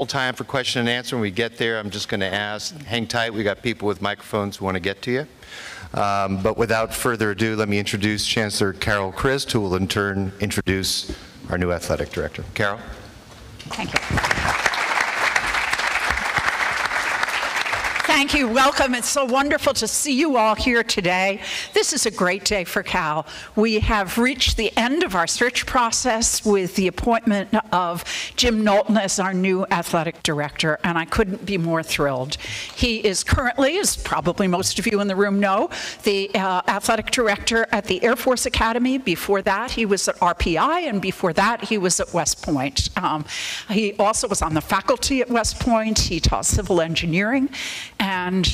Time for question and answer. When we get there, I'm just going to ask, hang tight, we got people with microphones who want to get to you. But without further ado, let me introduce Chancellor Carol Christ, who will in turn introduce our new athletic director. Carol. Thank you. Thank you. Welcome. It's so wonderful to see you all here today. This is a great day for Cal. We have reached the end of our search process with the appointment of Jim Knowlton as our new athletic director, and I couldn't be more thrilled. He is currently, as probably most of you in the room know, the athletic director at the Air Force Academy. Before that, he was at RPI, and before that, he was at West Point. He also was on the faculty at West Point. He taught civil engineering. And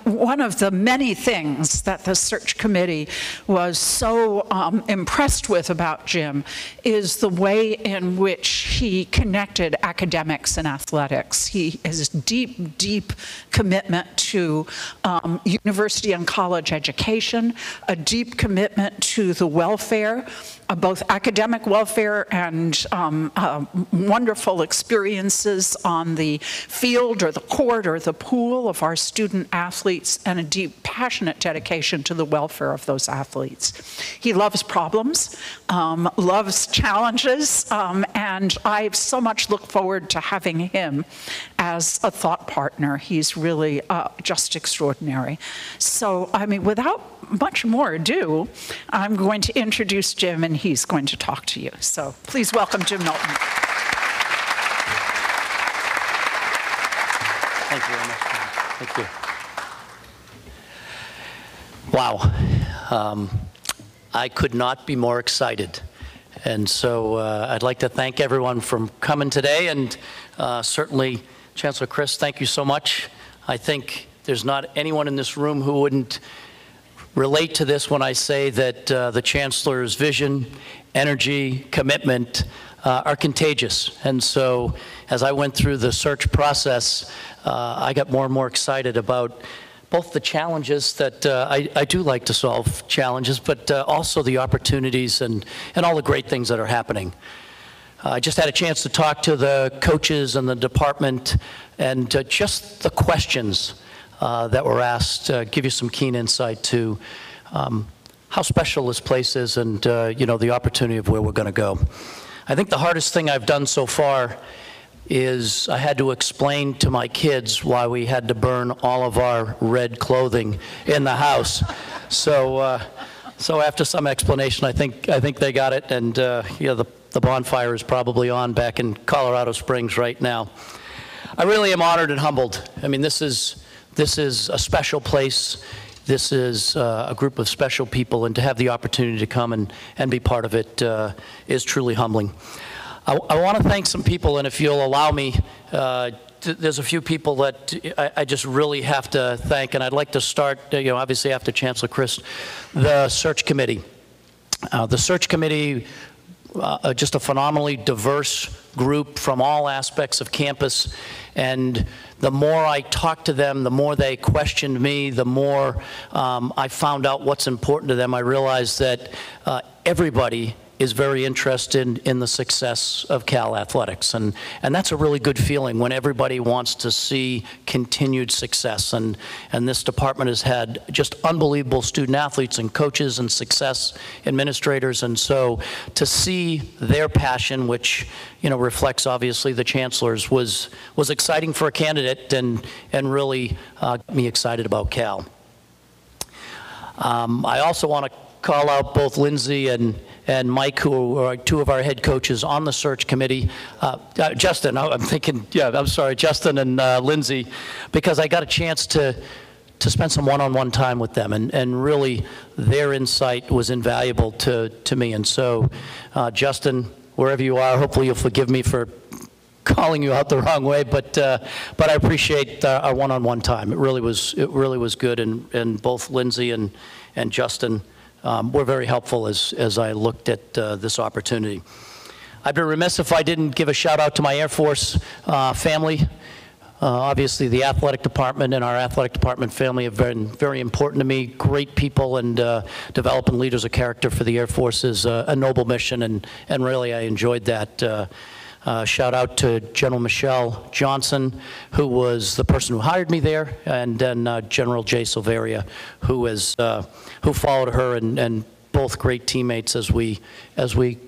one of the many things that the search committee was so impressed with about Jim is the way in which he connected academics and athletics. He has deep, deep commitment to university and college education, a deep commitment to the welfare, both academic welfare and wonderful experiences on the field or the court or the pool of our student athletes, and a deep, passionate dedication to the welfare of those athletes. He loves problems, loves challenges, and I so much look forward to having him as a thought partner. He's really just extraordinary. So, I mean, without much more ado, I'm going to introduce Jim, and he's going to talk to you. So please welcome Jim Knowlton. Thank you very much. Thank you. Wow. I could not be more excited. And so I'd like to thank everyone for coming today, and certainly Chancellor Christ, thank you so much. I think there's not anyone in this room who wouldn't relate to this when I say that the Chancellor's vision, energy, commitment are contagious. And so as I went through the search process, I got more and more excited about both the challenges that I do like to solve challenges, but also the opportunities and all the great things that are happening. I just had a chance to talk to the coaches and the department, and just the questions that were asked give you some keen insight to how special this place is, and you know, the opportunity of where we're going to go. I think the hardest thing I've done so far is I had to explain to my kids why we had to burn all of our red clothing in the house. So after some explanation, I think they got it, and you know, the bonfire is probably on back in Colorado Springs right now. I really am honored and humbled. I mean, this is a special place. This is a group of special people, and to have the opportunity to come and be part of it is truly humbling. I want to thank some people, and if you'll allow me, there's a few people that I just really have to thank, and I'd like to start, you know, obviously after Chancellor Christ, the search committee. The search committee, just a phenomenally diverse group from all aspects of campus, and the more I talked to them, the more they questioned me, the more I found out what's important to them. I realized that everybody is very interested in the success of Cal athletics, and that's a really good feeling when everybody wants to see continued success, and this department has had just unbelievable student athletes and coaches and success administrators, and so to see their passion, which, you know, reflects obviously the Chancellor's, was exciting for a candidate, and really got me excited about Cal. I also want to call out both Lindsay and Mike, who are two of our head coaches on the search committee. Justin, I'm thinking, yeah, I'm sorry, Justin and Lindsay, because I got a chance to spend some one-on-one time with them, and really their insight was invaluable to me. And so, Justin, wherever you are, hopefully you'll forgive me for calling you out the wrong way, but I appreciate our one-on-one time. It really was good, and both Lindsay and Justin were very helpful as I looked at this opportunity. I'd be remiss if I didn't give a shout out to my Air Force family. Obviously the athletic department and our athletic department family have been very important to me. Great people, and developing leaders of character for the Air Force is a noble mission, and really I enjoyed that. Shout out to General Michelle Johnson, who was the person who hired me there, and then General Jay Silveria, who followed her, and both great teammates as we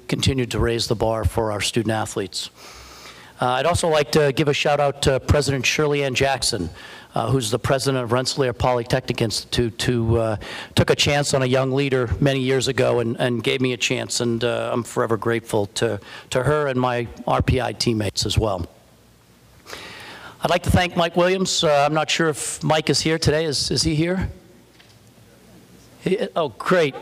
continued to raise the bar for our student athletes. I'd also like to give a shout out to President Shirley Ann Jackson, who's the president of Rensselaer Polytechnic Institute, who took a chance on a young leader many years ago and gave me a chance, and I'm forever grateful to her and my RPI teammates as well. I'd like to thank Mike Williams. I'm not sure if Mike is here today. Is he here? Oh, great.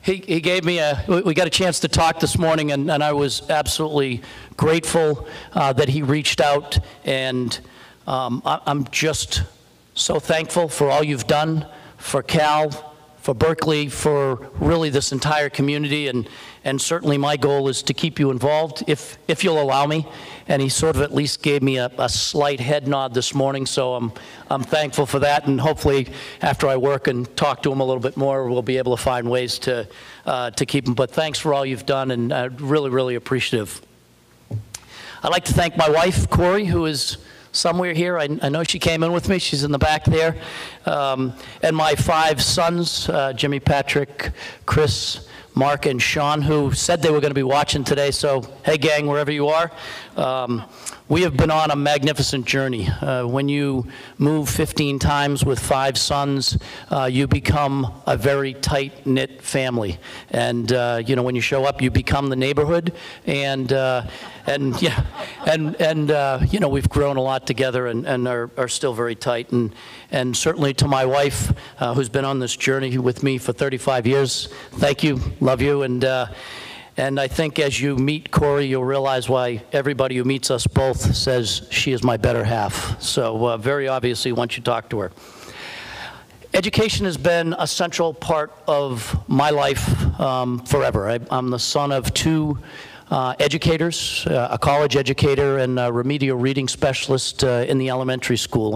He gave me we got a chance to talk this morning, and I was absolutely grateful that he reached out, and I'm just so thankful for all you've done for Cal, for Berkeley, for really this entire community, and certainly my goal is to keep you involved if you'll allow me. And he sort of at least gave me a slight head nod this morning, so I'm thankful for that, and hopefully after I work and talk to him a little bit more, we'll be able to find ways to keep him. But thanks for all you've done, and really, really appreciative. I'd like to thank my wife, Corey, who is somewhere here. I know she came in with me. She's in the back there. And my 5 sons, Jimmy, Patrick, Chris, Mark, and Sean, who said they were going to be watching today. So, hey, gang, wherever you are. We have been on a magnificent journey. When you move 15 times with 5 sons, you become a very tight-knit family. And you know, when you show up, you become the neighborhood. And you know, we've grown a lot together and are still very tight. And certainly to my wife, who's been on this journey with me for 35 years, thank you, love you. And I think as you meet Corey, you'll realize why everybody who meets us both says she is my better half. So very obviously once you talk to her. Education has been a central part of my life forever. I'm the son of 2 educators, a college educator and a remedial reading specialist in the elementary school.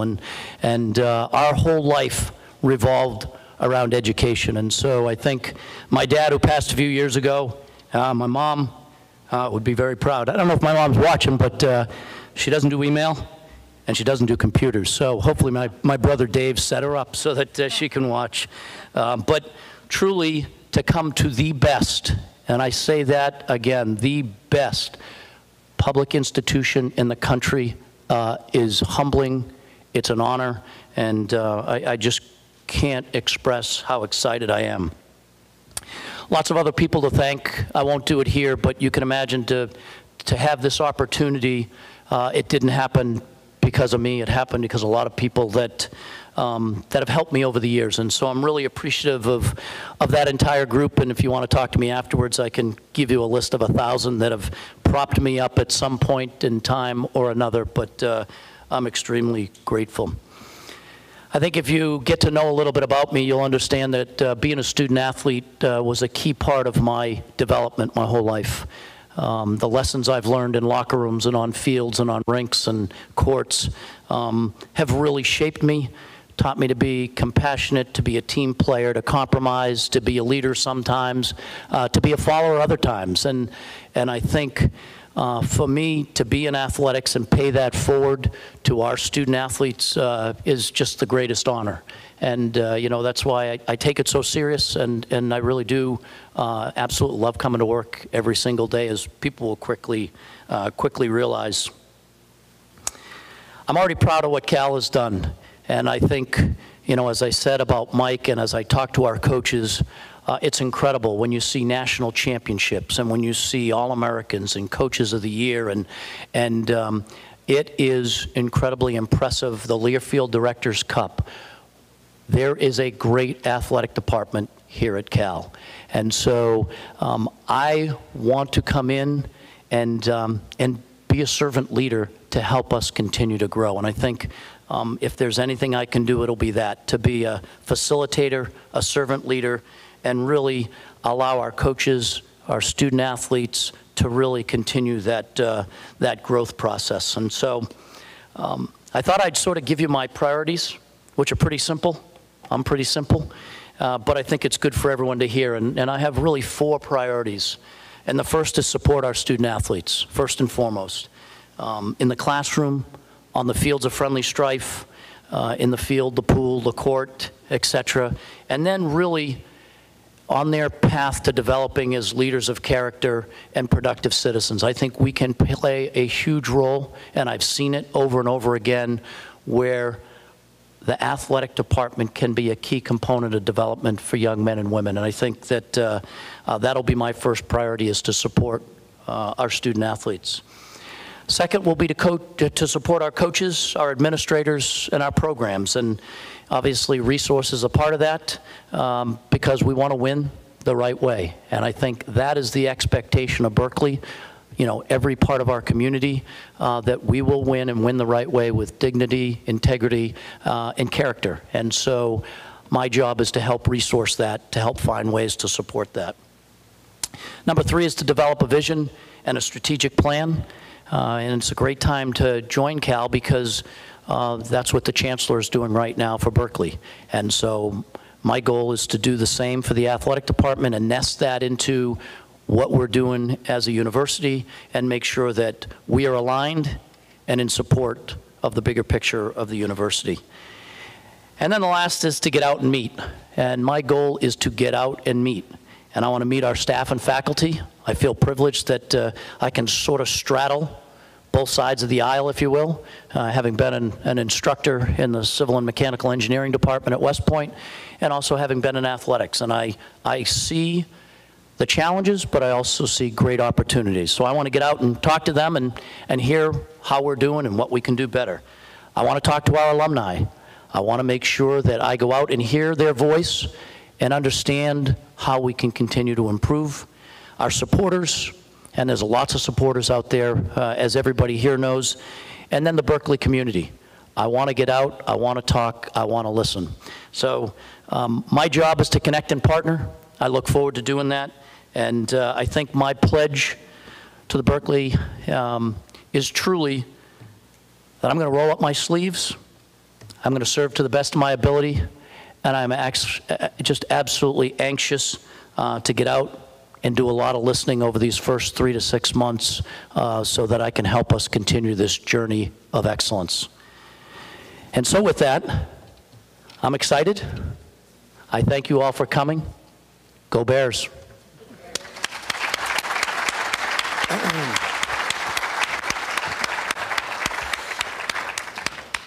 And our whole life revolved around education. And so I think my dad, who passed a few years ago, my mom would be very proud. I don't know if my mom's watching, but she doesn't do email and she doesn't do computers. So hopefully my brother Dave set her up so that she can watch. But truly, to come to the best, and I say that again, the best public institution in the country is humbling. It's an honor, and I just can't express how excited I am. Lots of other people to thank. I won't do it here, but you can imagine to have this opportunity, it didn't happen because of me. It happened because a lot of people that have helped me over the years. And so I'm really appreciative of that entire group. And if you want to talk to me afterwards, I can give you a list of 1,000 that have propped me up at some point in time or another. But I'm extremely grateful. I think if you get to know a little bit about me, you'll understand that being a student athlete was a key part of my development my whole life. The lessons I've learned in locker rooms and on fields and on rinks and courts have really shaped me, taught me to be compassionate, to be a team player, to compromise, to be a leader sometimes, to be a follower other times. And I think for me to be in athletics and pay that forward to our student athletes is just the greatest honor. And you know, that's why I take it so serious, and I really do absolutely love coming to work every single day, as people will quickly realize. I'm already proud of what Cal has done, and I think, you know, as I said about Mike and as I talk to our coaches, it's incredible when you see national championships and when you see All-Americans and Coaches of the Year, and it is incredibly impressive. The Learfield Directors Cup. There is a great athletic department here at Cal, and so I want to come in and be a servant leader to help us continue to grow. And I think if there's anything I can do, it'll be that, to be a facilitator, a servant leader, and really allow our coaches, our student athletes to really continue that growth process. And so I thought I'd sort of give you my priorities, which are pretty simple. I'm pretty simple, but I think it's good for everyone to hear. And I have really 4 priorities. And the first is support our student athletes, first and foremost. In the classroom, on the fields of friendly strife, in the field, the pool, the court, etc. And then really on their path to developing as leaders of character and productive citizens. I think we can play a huge role, and I've seen it over and over again, where the athletic department can be a key component of development for young men and women. And I think that that'll be my first priority, is to support our student athletes. Second will be to support our coaches, our administrators, and our programs. And obviously resources are part of that, because we want to win the right way. And I think that is the expectation of Berkeley, every part of our community, that we will win and win the right way with dignity, integrity, and character. And so my job is to help resource that, to help find ways to support that. Number 3 is to develop a vision and a strategic plan. And it's a great time to join Cal, because that's what the Chancellor is doing right now for Berkeley. And so my goal is to do the same for the athletic department and nest that into what we're doing as a university and make sure that we are aligned and in support of the bigger picture of the university. And then the last is to get out and meet. And my goal is to get out and meet. And I want to meet our staff and faculty. I feel privileged that I can sort of straddle both sides of the aisle, if you will, having been an instructor in the civil and mechanical engineering department at West Point, and also having been in athletics. And I see the challenges, but I also see great opportunities. So I want to get out and talk to them and hear how we're doing and what we can do better. I want to talk to our alumni. I want to make sure that I go out and hear their voice and understand how we can continue to improve. Our supporters, and there's lots of supporters out there, as everybody here knows, and then the Berkeley community. I want to get out, I want to talk, I want to listen. So my job is to connect and partner. I look forward to doing that, and I think my pledge to the Berkeley is truly that I'm going to roll up my sleeves, I'm going to serve to the best of my ability, and I'm just absolutely anxious to get out and do a lot of listening over these first 3 to 6 months, so that I can help us continue this journey of excellence. And so with that, I'm excited. I thank you all for coming. Go Bears.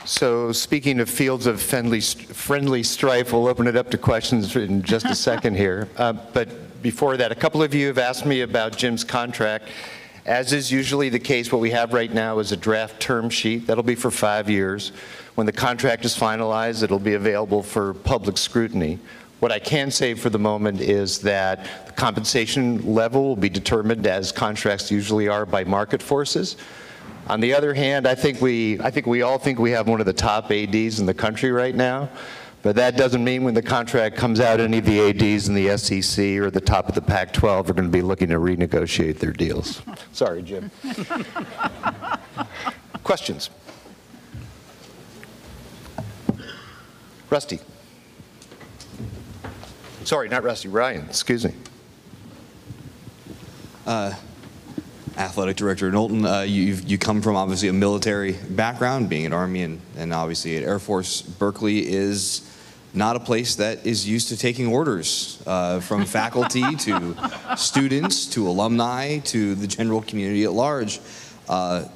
So speaking of fields of friendly strife, we'll open it up to questions in just a second here. But before that, a couple of you have asked me about Jim's contract. As is usually the case, what we have right now is a draft term sheet. That'll be for 5 years. When the contract is finalized, it'll be available for public scrutiny. What I can say for the moment is that the compensation level will be determined, as contracts usually are, by market forces. On the other hand, I think we all think we have one of the top ADs in the country right now, but that doesn't mean when the contract comes out, any of the ADs in the SEC or the top of the Pac-12 are going to be looking to renegotiate their deals. Sorry, Jim. Questions? Rusty. Sorry, not Rusty, Ryan, excuse me. Athletic Director Knowlton, you come from obviously a military background, being at Army and obviously at Air Force. Berkeley is not a place that is used to taking orders from faculty to students to alumni to the general community at large. How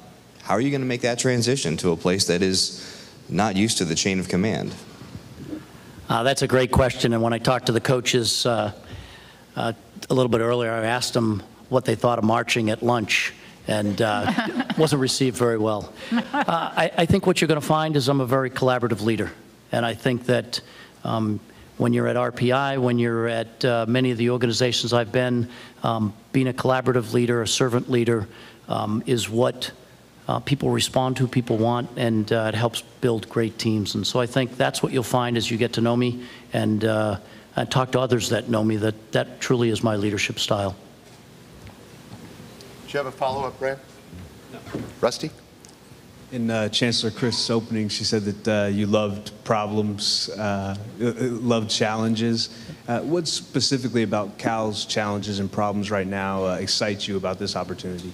are you going to make that transition to a place that is not used to the chain of command? That's a great question, and when I talked to the coaches a little bit earlier, I asked them what they thought of marching at lunch, and wasn't received very well. I think what you're going to find is I'm a very collaborative leader, and I think that when you're at RPI, when you're at many of the organizations I've been, being a collaborative leader, a servant leader, is what people respond to, people want, and it helps build great teams. And so I think that's what you'll find as you get to know me and talk to others that know me, that truly is my leadership style. Do you have a follow-up, Brad? No. Rusty? In Chancellor Christ's opening, she said that you loved problems, loved challenges. What specifically about Cal's challenges and problems right now excites you about this opportunity?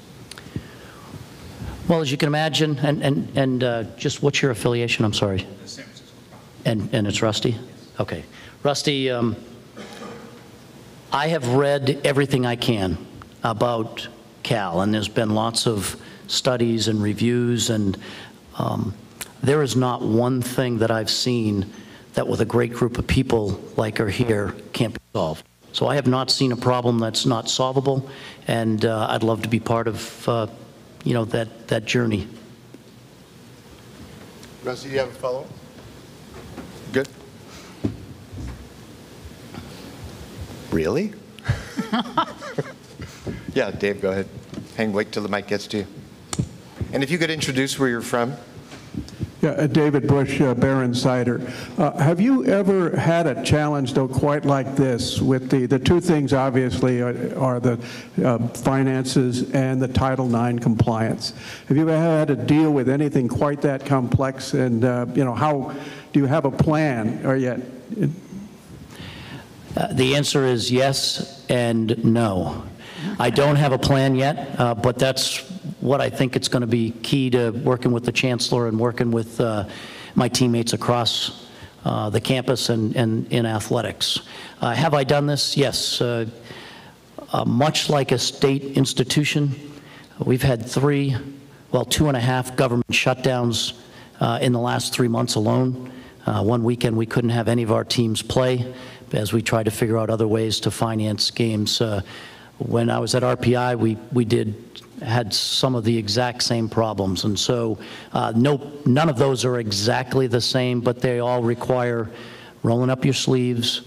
Well, as you can imagine, and just what's your affiliation? I'm sorry. San Francisco. And it's Rusty? Okay. Rusty, I have read everything I can about Cal, and there's been lots of studies and reviews, and there is not one thing that I've seen that with a great group of people like are here can't be solved. So I have not seen a problem that's not solvable, and I'd love to be part of you know, that journey. Rusty, do you have a follow-up? Good. Really? Yeah, Dave, go ahead. Wait till the mic gets to you. And if you could introduce where you're from. Yeah, David Bush, Barron Cider. Have you ever had a challenge, though, quite like this with the two things, obviously, are the finances and the Title IX compliance? Have you ever had to deal with anything quite that complex? And, you know, how do you have a plan or yet? The answer is yes and no. I don't have a plan yet, but that's what I think it's going to be key to working with the Chancellor and working with my teammates across the campus and in athletics. Have I done this? Yes. Much like a state institution, we've had 2.5 government shutdowns in the last 3 months alone. One weekend we couldn't have any of our teams play as we tried to figure out other ways to finance games. When I was at RPI, we had some of the exact same problems, and so none of those are exactly the same, but they all require rolling up your sleeves,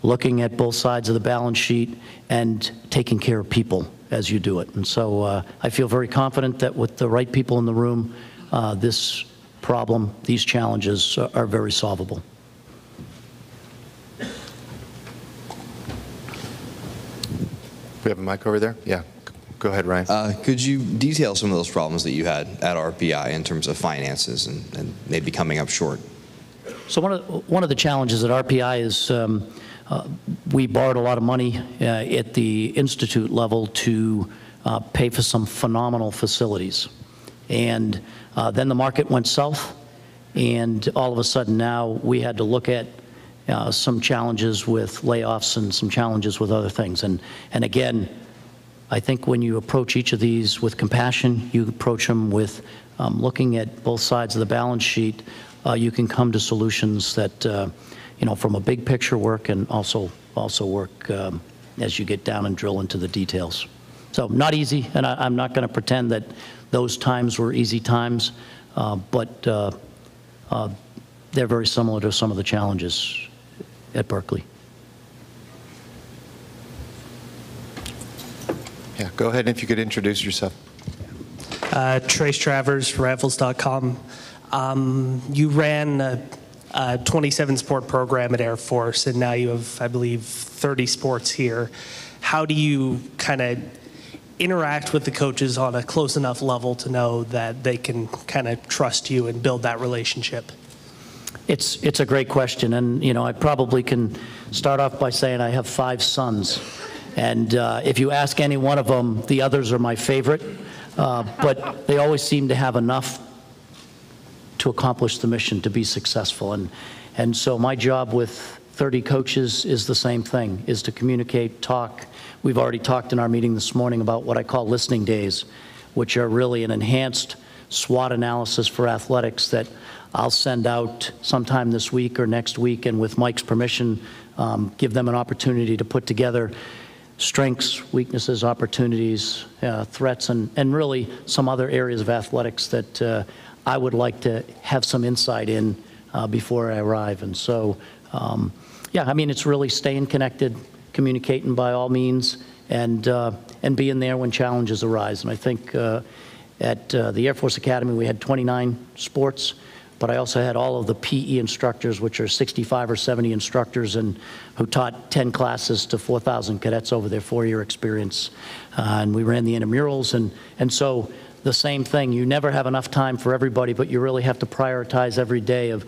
looking at both sides of the balance sheet, and taking care of people as you do it. And so I feel very confident that with the right people in the room, this problem, these challenges are very solvable. We have a mic over there? Yeah. Go ahead, Ryan. Could you detail some of those problems that you had at RPI in terms of finances and maybe coming up short? So one of the challenges at RPI is we borrowed a lot of money at the institute level to pay for some phenomenal facilities. And then the market went south, and all of a sudden now we had to look at some challenges with layoffs and some challenges with other things. And again, I think when you approach each of these with compassion, you approach them with looking at both sides of the balance sheet, you can come to solutions that, you know, from a big picture work and also work as you get down and drill into the details. So not easy, and I'm not going to pretend that those times were easy times, but they're very similar to some of the challenges at Berkeley. Yeah, go ahead, if you could introduce yourself. Trace Travers, Rivals.com. You ran a 27 sport program at Air Force, and now you have, I believe, 30 sports here. How do you kind of interact with the coaches on a close enough level to know that they can kind of trust you and build that relationship? It's a great question, and you know, I probably can start off by saying I have 5 sons, and if you ask any one of them, the others are my favorite, but they always seem to have enough to accomplish the mission, to be successful, and so my job with 30 coaches is the same thing, is to communicate, talk. We've already talked in our meeting this morning about what I call listening days, which are really an enhanced SWOT analysis for athletics that I'll send out sometime this week or next week, and with Mike's permission, give them an opportunity to put together strengths, weaknesses, opportunities, threats, and really some other areas of athletics that I would like to have some insight in before I arrive. And so, yeah, I mean, it's really staying connected, communicating by all means, and being there when challenges arise. And I think at the Air Force Academy, we had 29 sports, but I also had all of the PE instructors, which are 65 or 70 instructors, and who taught 10 classes to 4,000 cadets over their 4-year experience. And we ran the intramurals, and so the same thing. You never have enough time for everybody, but you really have to prioritize every day of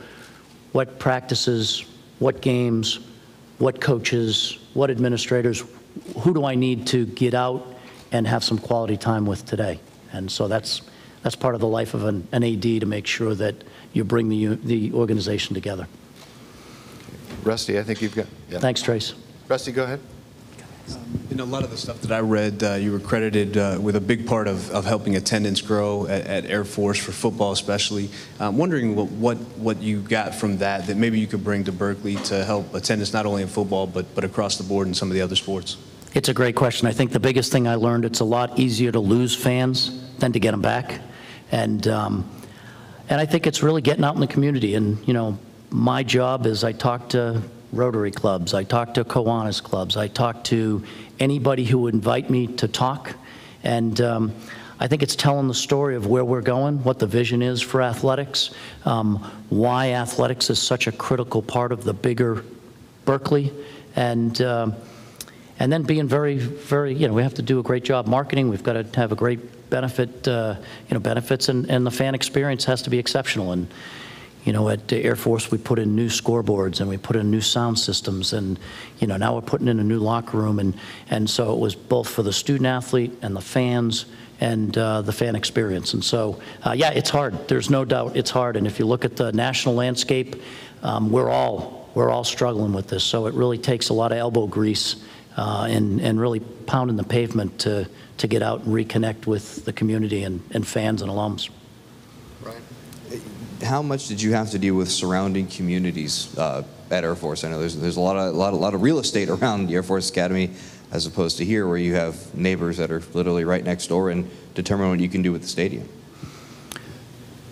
what practices, what games, what coaches, what administrators, who do I need to get out and have some quality time with today. And so that's part of the life of an AD, to make sure that you bring the organization together. Rusty, I think you've got. Yeah. Thanks, Trace. Rusty, go ahead. In a lot of the stuff that I read, you were credited with a big part of helping attendance grow at Air Force, for football especially. I'm wondering what you got from that maybe you could bring to Berkeley to help attendance not only in football but across the board in some of the other sports. It's a great question. I think the biggest thing I learned, it's a lot easier to lose fans than to get them back. And I think it's really getting out in the community. And, you know, my job is I talk to Rotary clubs, I talk to Kiwanis clubs, I talk to anybody who would invite me to talk. And I think it's telling the story of where we're going, what the vision is for athletics, why athletics is such a critical part of the bigger Berkeley. And then being very, very, you know, we have to do a great job marketing. We've got to have a great benefit, benefits, and the fan experience has to be exceptional. And, you know, at Air Force, we put in new scoreboards and we put in new sound systems, and, you know, now we're putting in a new locker room. And so it was both for the student athlete and the fans and the fan experience. And so, yeah, it's hard. There's no doubt it's hard. And if you look at the national landscape, we're all struggling with this. So it really takes a lot of elbow grease and really pounding the pavement to get out and reconnect with the community and fans and alums. Right. How much did you have to deal with surrounding communities at Air Force? I know there's a lot of real estate around the Air Force Academy, as opposed to here, where you have neighbors that are literally right next door and determine what you can do with the stadium.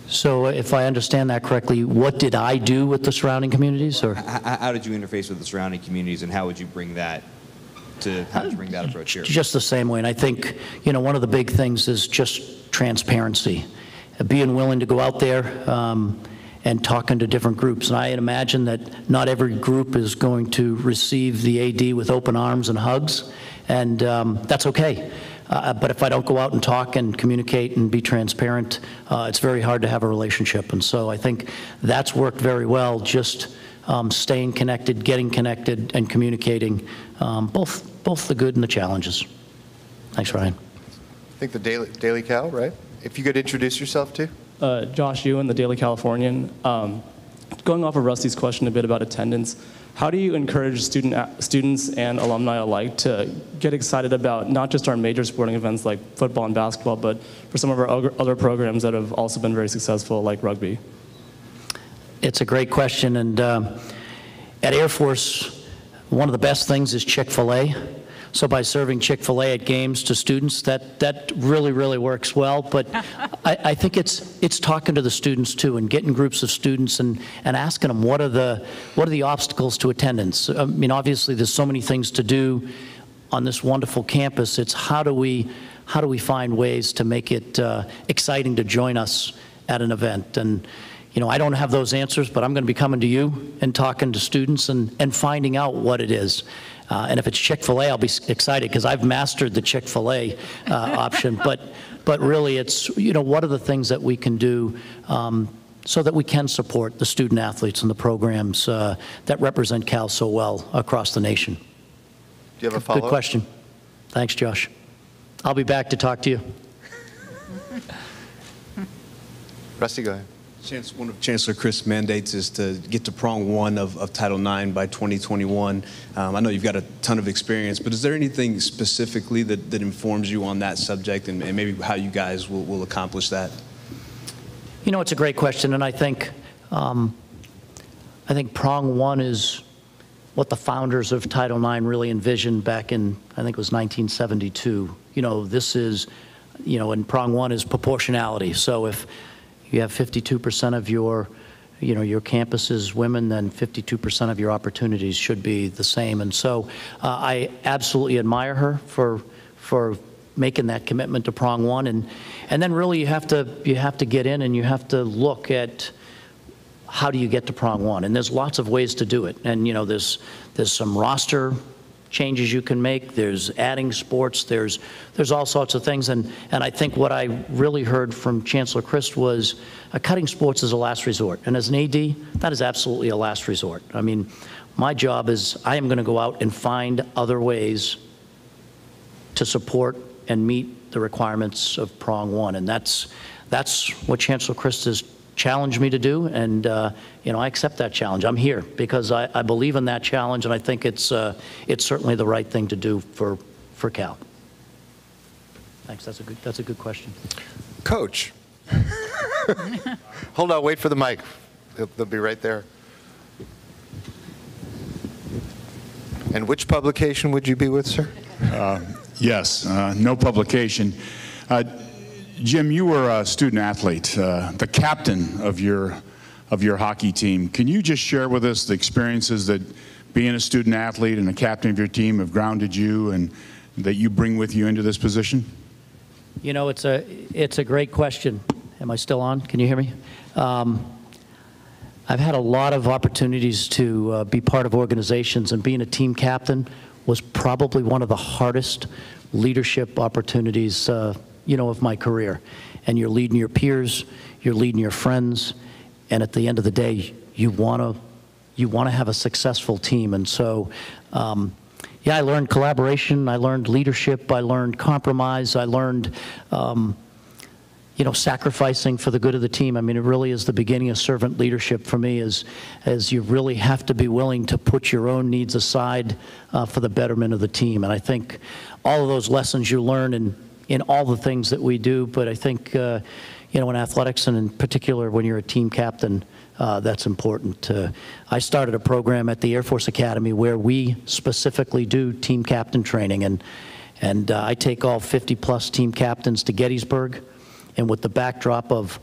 So if I understand that correctly, what did I do with the surrounding communities? Or how did you interface with the surrounding communities, and how would you bring that approach here? Just the same way. And I think, you know, one of the big things is just transparency, being willing to go out there and talking to different groups. And I imagine that not every group is going to receive the AD with open arms and hugs, and that's okay. But if I don't go out and talk and communicate and be transparent, it's very hard to have a relationship. And so I think that's worked very well, just staying connected, getting connected, and communicating, both the good and the challenges. Thanks, Ryan. I think the Daily Cal, right? If you could introduce yourself too. Josh Ewan, the Daily Californian. Going off of Rusty's question a bit about attendance, how do you encourage students and alumni alike to get excited about not just our major sporting events like football and basketball, but for some of our other programs that have also been very successful, like rugby? It's a great question. And at Air Force, one of the best things is Chick-fil-A. So by serving Chick-fil-A at games to students, that really, really works well. But I think it's talking to the students too, and getting groups of students and asking them what are the obstacles to attendance. I mean, obviously there's so many things to do on this wonderful campus. It's how do we find ways to make it exciting to join us at an event. And you know, I don't have those answers, but I'm going to be coming to you and talking to students and finding out what it is. And if it's Chick-fil-A, I'll be excited because I've mastered the Chick-fil-A option. But really, it's, you know, what are the things that we can do so that we can support the student athletes and the programs that represent Cal so well across the nation? Do you have a follow-up? Good question. Thanks, Josh. I'll be back to talk to you. Rusty, go ahead. One of Chancellor Chris' mandates is to get to prong one of Title IX by 2021. I know you've got a ton of experience, but is there anything specifically that informs you on that subject, and maybe how you guys will accomplish that? You know, it's a great question, and I think prong one is what the founders of Title IX really envisioned back in, I think it was 1972. You know, this is, you know, and prong one is proportionality. So if you have 52% of your campus is women, then 52% of your opportunities should be the same. And so I absolutely admire her for making that commitment to prong one. And then really you have to get in and you have to look at how do you get to prong one. And there's lots of ways to do it. And you know, there's some roster changes you can make. There's adding sports. There's all sorts of things. And I think what I really heard from Chancellor Christ was cutting sports is a last resort. And as an AD, that is absolutely a last resort. I mean, my job is I am going to go out and find other ways to support and meet the requirements of prong one. And that's what Chancellor Christ has challenged me to do, and I accept that challenge. I'm here because I believe in that challenge, and I think it's certainly the right thing to do for Cal. Thanks. That's a good question. Coach. Hold on, wait for the mic. They'll be right there. And which publication would you be with, sir? Yes, no publication. Jim, you were a student athlete, the captain of your hockey team. Can you just share with us the experiences that being a student athlete and a captain of your team have grounded you and that you bring with you into this position? You know, it's a great question. Am I still on? Can you hear me? I've had a lot of opportunities to be part of organizations, and being a team captain was probably one of the hardest leadership opportunities of my career. And you're leading your peers, you're leading your friends, and at the end of the day, you want to have a successful team. And so, I learned collaboration, I learned leadership, I learned compromise, I learned, sacrificing for the good of the team. I mean, it really is the beginning of servant leadership for me, as you really have to be willing to put your own needs aside for the betterment of the team. And I think all of those lessons you learn in all the things that we do, but I think, in athletics, and in particular when you're a team captain, that's important. I started a program at the Air Force Academy where we specifically do team captain training, and I take all 50-plus team captains to Gettysburg, and with the backdrop of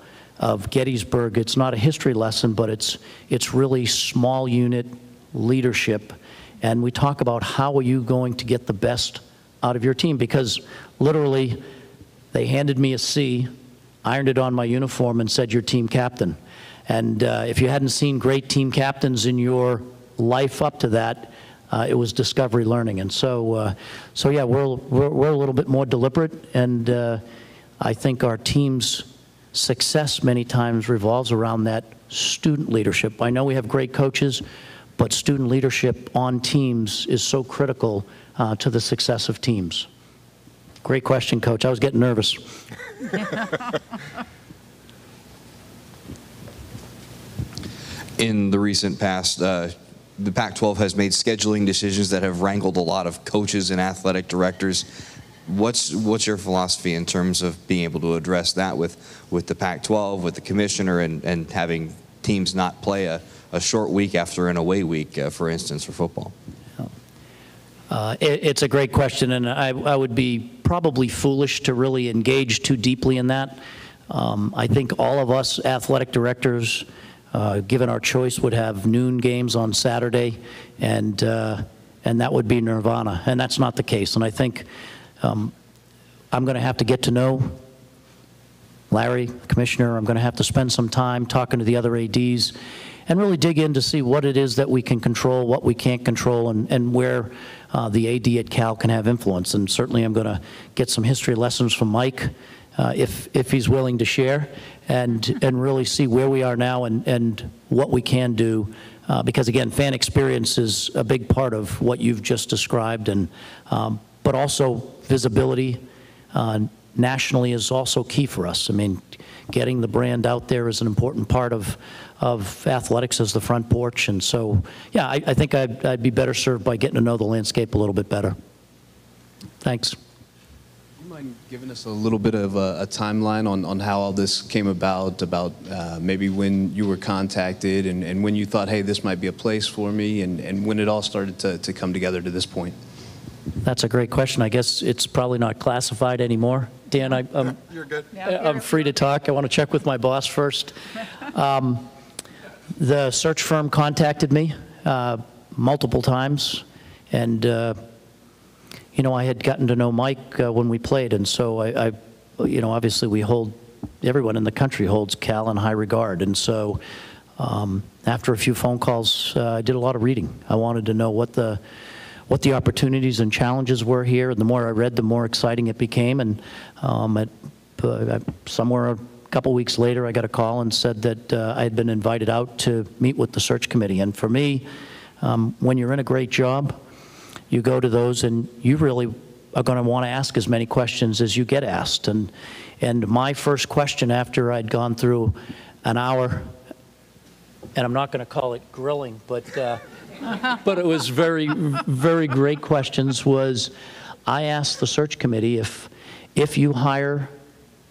Gettysburg, it's not a history lesson, but it's really small unit leadership, and we talk about how are you going to get the best out of your team, because literally they handed me a C, ironed it on my uniform, and said, "You're team captain." And if you hadn't seen great team captains in your life up to that, it was discovery learning. And so yeah, we're a little bit more deliberate, and I think our team's success many times revolves around that student leadership. I know we have great coaches, but student leadership on teams is so critical to the success of teams. Great question, Coach. I was getting nervous. In the recent past, the Pac-12 has made scheduling decisions that have rankled a lot of coaches and athletic directors. What's your philosophy in terms of being able to address that with the Pac-12, with the commissioner, and having teams not play a short week after an away week, for instance, for football? It's a great question, and I would be probably foolish to really engage too deeply in that. I think all of us athletic directors, given our choice, would have noon games on Saturday, and that would be nirvana, and that's not the case. And I think I'm going to have to get to know Larry, the commissioner. I'm going to have to spend some time talking to the other ADs and really dig in to see what it is that we can control, what we can't control, and where the AD at Cal can have influence. And certainly I'm going to get some history lessons from Mike, if he's willing to share, and really see where we are now and what we can do. Because again, fan experience is a big part of what you've just described, and but also visibility nationally is also key for us. I mean, getting the brand out there is an important part of athletics as the front porch. And so, yeah, I think I'd be better served by getting to know the landscape a little bit better. Thanks. Do you mind giving us a little bit of a timeline on how all this came about maybe when you were contacted and when you thought, hey, this might be a place for me, and when it all started to come together to this point? That's a great question. I guess it's probably not classified anymore. Dan, You're good. I'm free to talk. I want to check with my boss first. The search firm contacted me multiple times, and I had gotten to know Mike when we played, and so I obviously everyone in the country holds Cal in high regard, and so after a few phone calls, I did a lot of reading. I wanted to know what what the opportunities and challenges were here. And the more I read, the more exciting it became. And somewhere a couple weeks later, I got a call and said that I had been invited out to meet with the search committee. And for me, when you're in a great job, you go to those and you really are going to want to ask as many questions as you get asked. And my first question after I'd gone through an hour, and I'm not going to call it grilling, but it was very, very great questions, was I asked the search committee if you hire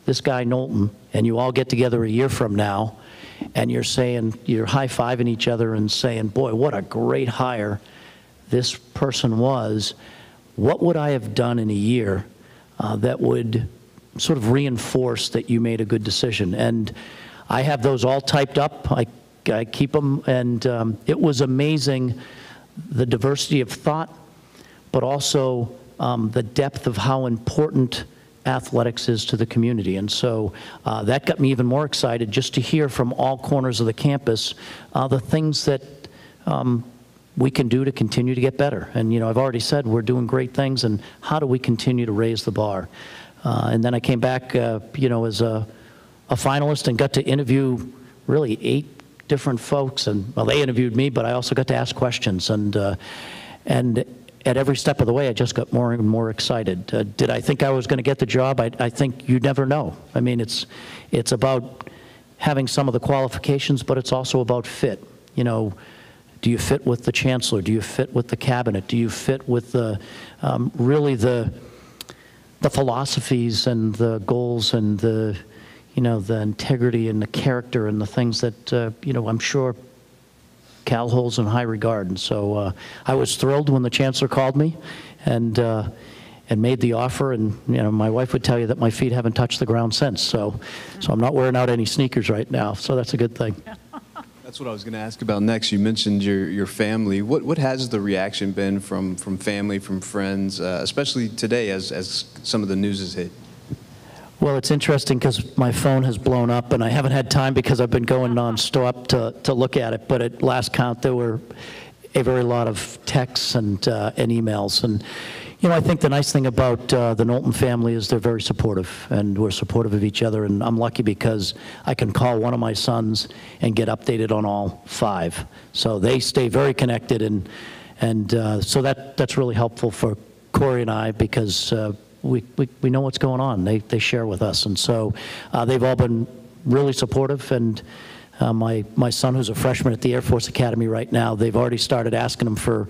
this guy Knowlton and you all get together a year from now and you're high-fiving each other and saying, boy, what a great hire this person was, what would I have done in a year that would sort of reinforce that you made a good decision? And I have those all typed up. I keep them, and it was amazing, the diversity of thought, but also the depth of how important athletics is to the community. And so that got me even more excited just to hear from all corners of the campus the things that we can do to continue to get better. And, you know, I've already said we're doing great things, and how do we continue to raise the bar? And then I came back, you know, as a finalist and got to interview really 8 different folks. And, well, they interviewed me, but I also got to ask questions. And at every step of the way, I just got more and more excited. Did I think I was going to get the job? I think you never know. I mean, it's about having some of the qualifications, but it's also about fit. You know, do you fit with the chancellor? Do you fit with the cabinet? Do you fit with the really the philosophies and the goals and the, you know, the integrity and the character and the things that you know, I'm sure Cal holds in high regard. And so I was thrilled when the chancellor called me and made the offer. And, you know, my wife would tell you that my feet haven't touched the ground since. So I'm not wearing out any sneakers right now. So that's a good thing. That's what I was going to ask about next. You mentioned your family. What has the reaction been from family, from friends, especially today as some of the news has hit? Well, it's interesting because my phone has blown up, and I haven't had time because I've been going nonstop to look at it. But at last count, there were a very lot of texts and emails. And, you know, I think the nice thing about the Knowlton family is they're very supportive, and we're supportive of each other. And I'm lucky because I can call one of my sons and get updated on all 5. So they stay very connected, and so that's really helpful for Corey and I because we know what's going on. They share with us, and so they've all been really supportive. And my son, who's a freshman at the Air Force Academy right now, they've already started asking him for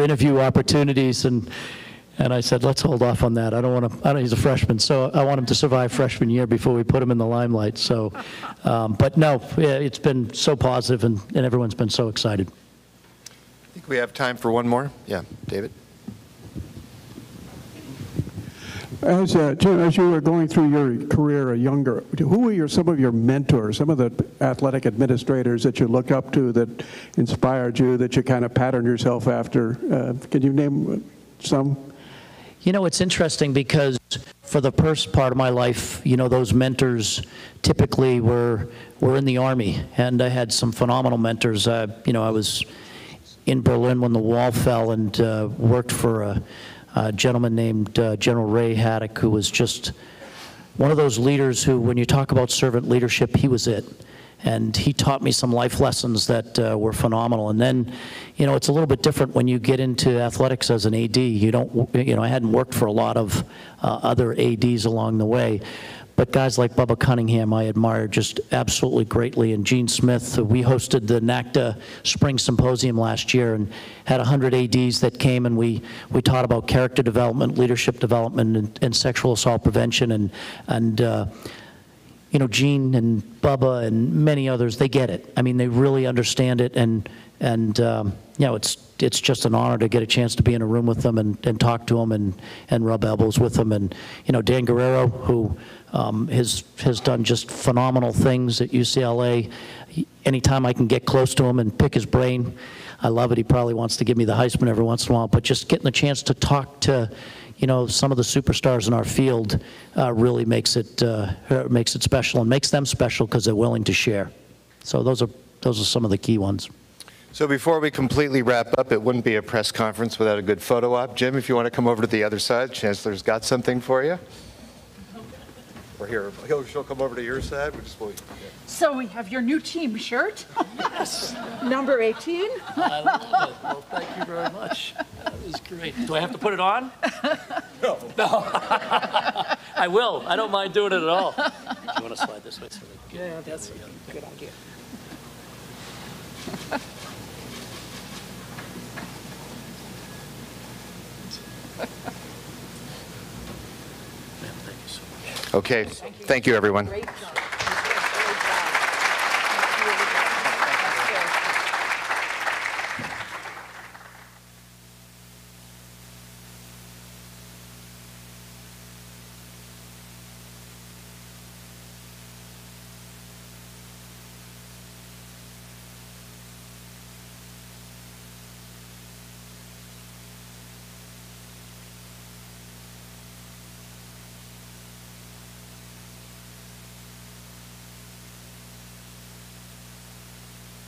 interview opportunities, and I said, let's hold off on that. I don't want to. He's a freshman, so I want him to survive freshman year before we put him in the limelight. So, but no, it's been so positive, and everyone's been so excited. I think we have time for one more. Yeah, David. As you were going through your career younger, who were some of your mentors, some of the athletic administrators that you look up to that inspired you, that you kind of patterned yourself after? Can you name some? You know, it's interesting because for the first part of my life, you know, those mentors typically were in the Army, and I had some phenomenal mentors. You know, I was in Berlin when the wall fell and worked for a gentleman named General Ray Haddock, who was just one of those leaders who, when you talk about servant leadership, he was it. And he taught me some life lessons that were phenomenal. And then, you know, it's a little bit different when you get into athletics as an AD. You know, I hadn't worked for a lot of other ADs along the way. But guys like Bubba Cunningham, I admire just absolutely greatly. And Gene Smith, we hosted the NACDA Spring Symposium last year and had 100 ADs that came, and we taught about character development, leadership development, and sexual assault prevention. And you know, Gene and Bubba and many others, they get it. I mean, they really understand it. And you know, it's just an honor to get a chance to be in a room with them and talk to them and rub elbows with them. And, you know, Dan Guerrero, who has done just phenomenal things at UCLA. Anytime I can get close to him and pick his brain, I love it. He probably wants to give me the Heisman every once in a while, but just getting the chance to talk to, you know, some of the superstars in our field really makes it special and makes them special because they're willing to share. So those are some of the key ones. So before we completely wrap up, it wouldn't be a press conference without a good photo op. Jim, if you want to come over to the other side, Chancellor's got something for you. Or here, she'll come over to your side. So we have your new team shirt. Yes. Number 18. I love it. Well, thank you very much. That was great. Do I have to put it on? No. No. I will. I don't mind doing it at all. Do you want to slide this way? So Yeah, that's a good idea. Okay, thank you, everyone. Great job.